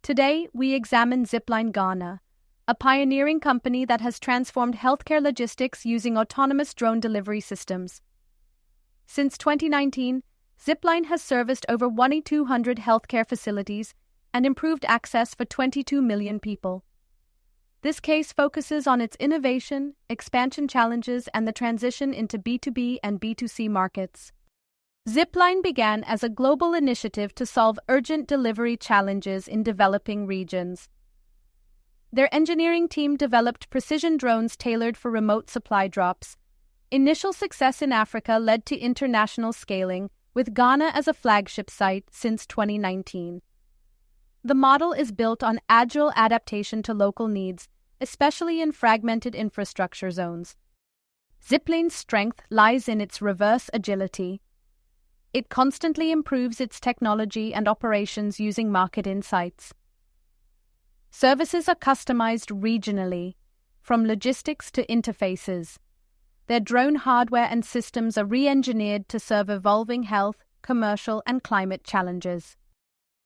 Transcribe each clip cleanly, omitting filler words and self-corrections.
Today, we examine Zipline Ghana, a pioneering company that has transformed healthcare logistics using autonomous drone delivery systems. Since 2019, Zipline has serviced over 2,200 healthcare facilities and improved access for 22 million people. This case focuses on its innovation, expansion challenges, and the transition into B2B and B2C markets. Zipline began as a global initiative to solve urgent delivery challenges in developing regions. Their engineering team developed precision drones tailored for remote supply drops. Initial success in Africa led to international scaling, with Ghana as a flagship site since 2019. The model is built on agile adaptation to local needs, especially in fragmented infrastructure zones. Zipline's strength lies in its reverse agility. It constantly improves its technology and operations using market insights. Services are customized regionally, from logistics to interfaces. Their drone hardware and systems are re-engineered to serve evolving health, commercial, and climate challenges.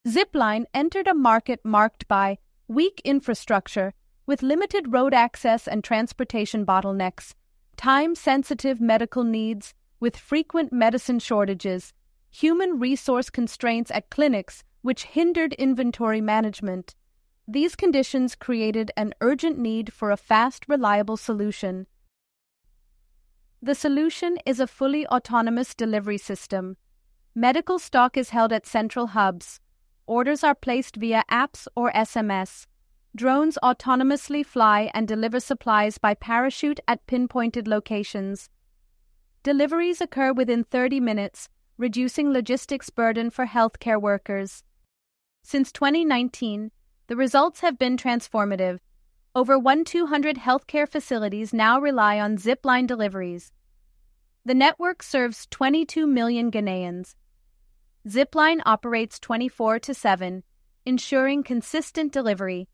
Zipline entered a market marked by weak infrastructure with limited road access and transportation bottlenecks, time-sensitive medical needs with frequent medicine shortages, human resource constraints at clinics which hindered inventory management. These conditions created an urgent need for a fast, reliable solution. The solution is a fully autonomous delivery system. Medical stock is held at central hubs. Orders are placed via apps or SMS. Drones autonomously fly and deliver supplies by parachute at pinpointed locations. Deliveries occur within 30 minutes, reducing logistics burden for healthcare workers. Since 2019, the results have been transformative. Over 1,200 healthcare facilities now rely on Zipline deliveries. The network serves 22 million Ghanaians. Zipline operates 24/7, ensuring consistent delivery,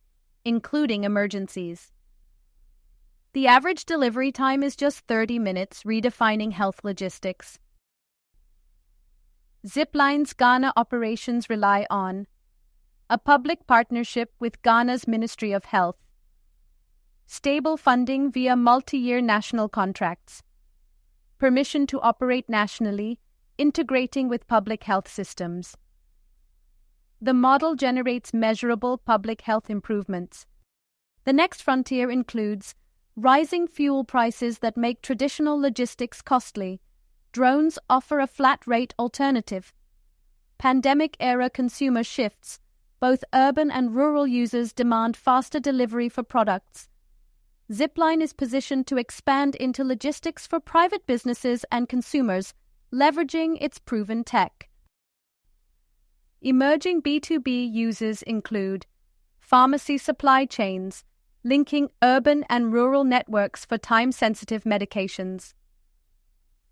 including emergencies. The average delivery time is just 30 minutes, redefining health logistics. Zipline's Ghana operations rely on a public partnership with Ghana's Ministry of Health, stable funding via multi-year national contracts, permission to operate nationally, integrating with public health systems. The model generates measurable public health improvements. The next frontier includes rising fuel prices that make traditional logistics costly. Drones offer a flat-rate alternative. Pandemic-era consumer shifts. Both urban and rural users demand faster delivery for products. Zipline is positioned to expand into logistics for private businesses and consumers, leveraging its proven tech. Emerging B2B users include pharmacy supply chains, linking urban and rural networks for time-sensitive medications,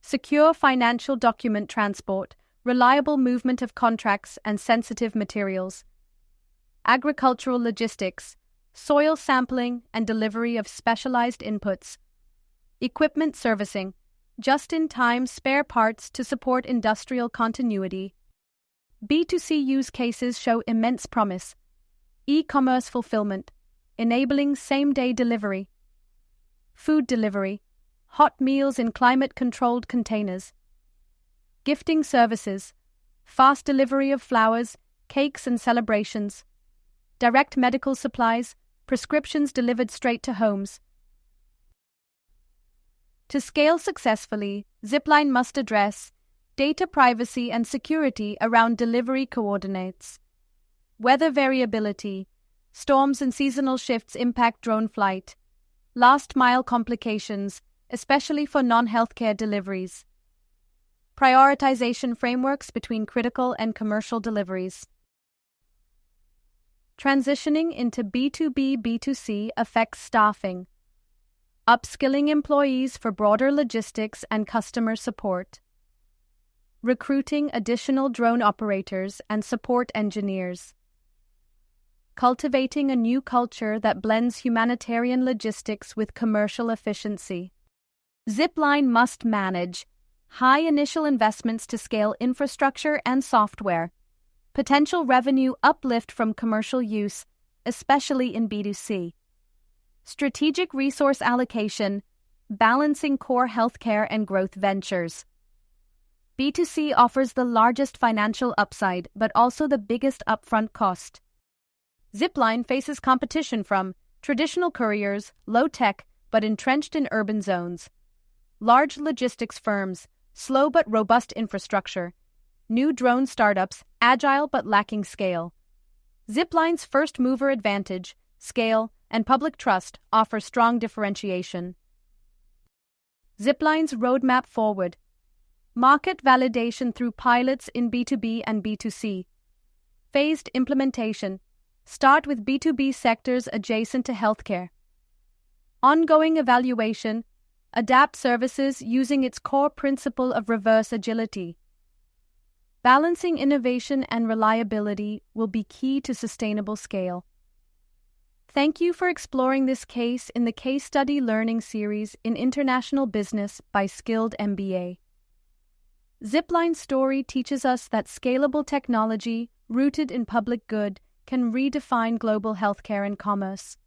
secure financial document transport, reliable movement of contracts and sensitive materials, agricultural logistics, soil sampling and delivery of specialized inputs, equipment servicing, just-in-time spare parts to support industrial continuity. B2C use cases show immense promise. E-commerce fulfillment, enabling same-day delivery. Food delivery, hot meals in climate-controlled containers. Gifting services, fast delivery of flowers, cakes and celebrations. Direct medical supplies, prescriptions delivered straight to homes. To scale successfully, Zipline must address data privacy and security around delivery coordinates. Weather variability, storms and seasonal shifts impact drone flight. Last-mile complications, especially for non-healthcare deliveries. Prioritization frameworks between critical and commercial deliveries. Transitioning into B2B, B2C affects staffing. Upskilling employees for broader logistics and customer support. Recruiting additional drone operators and support engineers. Cultivating a new culture that blends humanitarian logistics with commercial efficiency. Zipline must manage high initial investments to scale infrastructure and software, Potential revenue uplift from commercial use, especially in B2C. Strategic resource allocation, balancing core healthcare and growth ventures. B2C offers the largest financial upside, but also the biggest upfront cost. Zipline faces competition from traditional couriers, low-tech, but entrenched in urban zones. Large logistics firms, slow but robust infrastructure. New drone startups, agile but lacking scale. Zipline's first-mover advantage, scale, and public trust offer strong differentiation. Zipline's roadmap forward. Market validation through pilots in B2B and B2C. Phased implementation. Start with B2B sectors adjacent to healthcare. Ongoing evaluation. Adapt services using its core principle of reverse agility. Balancing innovation and reliability will be key to sustainable scale. Thank you for exploring this case in the Case Study Learning Series in International Business by Skilled MBA. Zipline's story teaches us that scalable technology, rooted in public good, can redefine global healthcare and commerce.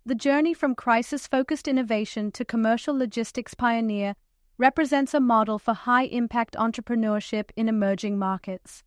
The journey from crisis-focused innovation to commercial logistics pioneer represents a model for high-impact entrepreneurship in emerging markets.